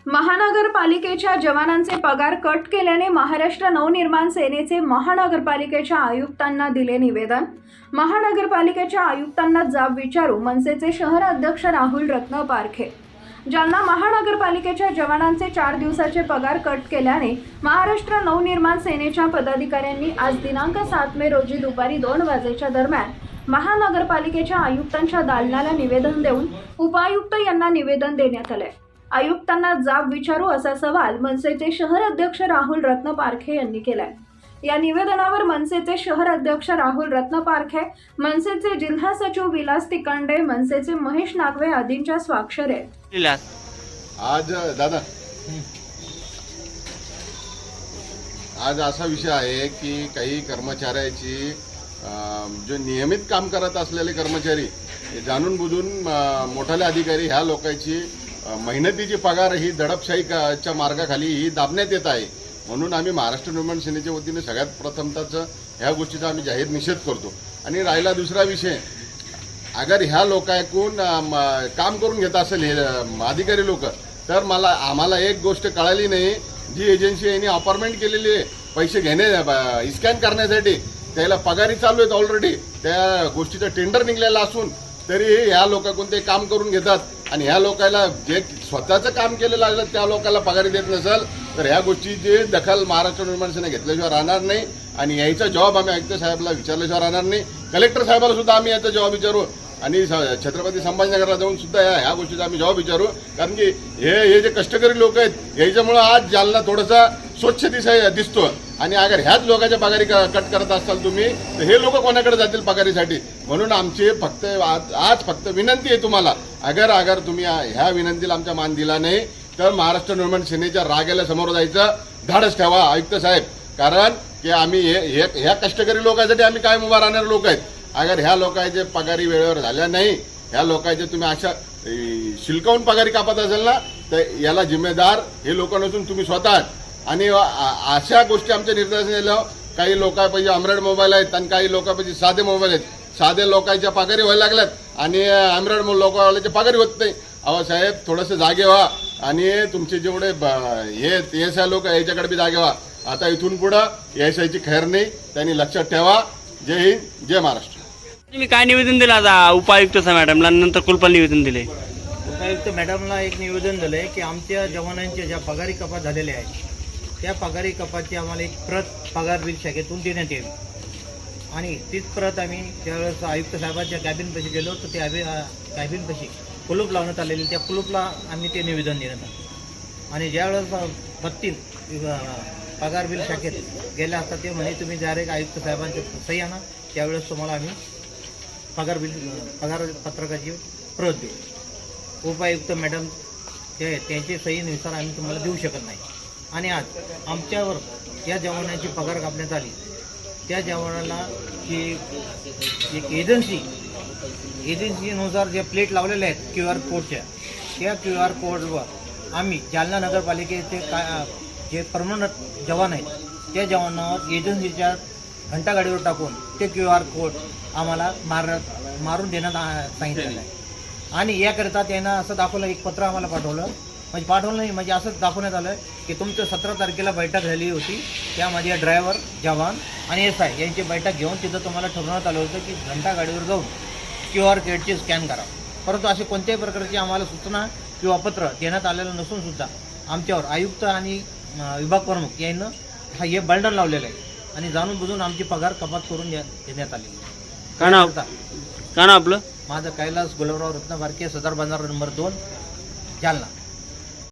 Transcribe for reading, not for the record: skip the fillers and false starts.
महानगरपालिकेच्या जवानांचे पगार कट केल्याने महाराष्ट्र नवनिर्माण सेनेचे महानगरपालिकेच्या आयुक्तांना दिले निवेदन। महानगरपालिकेच्या आयुक्तांना जाब विचारू मनसेचे शहर अध्यक्ष राहुल रत्नपारखे। जालना महानगरपालिकेच्या जवानांचे 4 दिवसाचे पगार कट केल्याने महाराष्ट्र नवनिर्माण सेनेच्या पदाधिकाऱ्यांनी आज दिनांक 7 मे रोजी दुपारी 2 वाजेच्या दरम्यान महानगरपालिकेच्या आयुक्तांच्या दालनाला निवेदन देऊन उपायुक्त यांना निवेदन देण्यात आले। आयुक्तांना जाब विचारू असा सवाल मनसेचे शहर अध्यक्ष राहुल रत्नपारखे यांनी केलाय। या निवेदनावर मनसेचे शहर अध्यक्ष राहुल रत्नपारखे, मनसेचे जिल्हा सचिव विलास तिकांडे, मनसेचे महेश नागवे आदींच्या स्वाक्षरी आहेत। आज दादा आज असा विषय आहे की काही कर्मचाऱ्याची जो नियमित काम करत असलेले कर्मचारी जाणून बुजून मोठाले अधिकारी ह्या लोकांची मेहनतीची पगार ही दडपशाहीच्या मार्गाखाली ही दाबण्यात येत आहे। म्हणून आम्ही महाराष्ट्र नवनिर्माण सेनेच्या वतीने सगळ्यात प्रथमतःच ह्या गोष्टीचा आम्ही जाहीर निषेध करतो। आणि राहिला दुसरा विषय, अगर ह्या लोकांकडून काम करून घेत असेल हे अधिकारी लोक, तर आम्हाला एक गोष्ट कळाली नाही, जी एजन्सी यांनी अपॉइंटमेंट केलेली आहे पैसे घेणे स्कॅन करण्यासाठी, त्याला पगारी चालू आहेत ऑलरेडी, त्या गोष्टीचं टेंडर निघलेलं असून तरी ह्या लोकांकडून ते काम करून घेतात। आणि ह्या लोकांना जे स्वतःचं काम केलेलं आहे त्या लोकांना पगारी देत नसेल तर ह्या गोष्टीची दखल महाराष्ट्र नवनिर्माण सेना घेतल्याशिवाय राहणार नाही। आणि याचा जबाब आम्ही आयुक्त साहेबाला विचारल्याशिवाय राहणार नाही। कलेक्टर साहेबाला सुद्धा आम्ही याचा जबाब विचारू आणि छत्रपती संभाजीनगरला जाऊन सुद्धा ह्या गोष्टीचा आम्ही जबाब विचारू। कारण की हे जे कष्टकरी लोक आहेत याच्यामुळे आज जालना थोडासा स्वच्छ दिसतो। आणि अगर ह्याच लोकांच्या पगारी कट करत असाल तुम्ही तर हे लोक कोणाकडे जातील पगारीसाठी? म्हणून आमची आज फक्त विनंती आहे तुम्हाला, अगर तुम्ही ह्या विनंतीला आमचा मान दिला नाही तर महाराष्ट्र नवनिर्माण सेनेच्या रागाला समोर जायचं धाडस ठेवा आयुक्त साहेब। कारण की आम्ही ह्या कष्टकरी लोकांसाठी आम्ही कायम उभा राहणारे लोक आहेत। अगर ह्या लोकांचे पगारी वेळेवर झाल्या नाही, ह्या लोकांचे तुम्ही अशा शिलकावून पगारी कापत असेल ना, तर याला जिम्मेदार हे लोक नसून तुम्ही स्वतः। आणि अशा गोष्टी आमच्या निर्देशन आल्या, काही लोकांपाशी अमराईड मोबाईल आहेत आणि काही लोकांपाशी साधे मोबाईल आहेत। साधे लोकांच्या पगारी व्हायला लागल्यात आणि अमराईड लोकांवाल्याच्या पगारी होत नाही। अहो साहेब, थोडंसं जागे व्हा आणि तुमचे जेवढे हे एस-आय लोक याच्याकडे बी जागे व्हा। आता इथून पुढं एस-आयची खैर नाही, त्यांनी लक्षात ठेवा। जय हिंद, जय महाराष्ट्र। तुम्ही काय निवेदन दिलं आता उपायुक्त मॅडमला, नंतर कुलपाल निवेदन दिले? उपायुक्त मॅडमला एक निवेदन दिलं आहे की आमच्या जवानांच्या ज्या पगारी कपात झालेल्या आहेत त्या पगारी कपातची आम्हाला एक प्रत पगार बिल शाखेतून देण्यात येईल। आणि तीच प्रत आम्ही त्यावेळेस आयुक्त साहेबांच्या कॅबिनपाशी गेलो तर त्या कॅबिनपाशी कुलूप लावण्यात आलेली, त्या कुलूपला आम्ही ते निवेदन देण्यात आलं। आणि ज्यावेळेस बत्तीन पगार बिल शाखेत गेल्या असता ते म्हणे तुम्ही डायरेक्ट आयुक्त साहेबांचे सही आणा, त्यावेळेस तुम्हाला आम्ही पगार पत्रकाची प्रत देऊ। उपायुक्त मॅडम त्यांची सहीनुसार आम्ही तुम्हाला देऊ शकत नाही। आणि आज आमच्यावर या जवानांची पगार कापण्यात आली, त्या जवानाला जी एक एजन्सीनुसार जे प्लेट लावलेल्या आहेत QR कोडच्या, त्या QR कोडवर आम्ही जालना नगरपालिकेचे जे परमनंट जवान आहेत त्या जवानावर एजन्सीच्या घंटागाडीवर टाकून ते QR कोड आम्हाला मारून देण्यात सांगितलेलं आहे। आणि याकरिता त्यांना असं दाखवलं, एक पत्र आम्हाला पाठवलं नाही, असंच दाखवण्यात आलं की तुमचं 17 तारखेला बैठक झाली होती, त्यामध्ये ड्रायव्हर, जवान आणि SI यांची बैठक घेऊन तिथं तुम्हाला ठरवण्यात आलं होतं की घंटागाडीवर जाऊन QR कोडची स्कॅन करा। परंतु असे कोणत्याही प्रकारची आम्हाला सूचना किंवा पत्र देण्यात आलेलं नसून सुद्धा आमच्यावर आयुक्त आणि विभाग प्रमुख यांना हे बंडल लावलेलं आहे आणि जाणून बुजून आमची पगार कपात करून देण्यात आलेली आहे। का नाव आपलं? माझं कैलास गुलाबराव रत्नपारखे, सदर बाजार नंबर 2, जालना।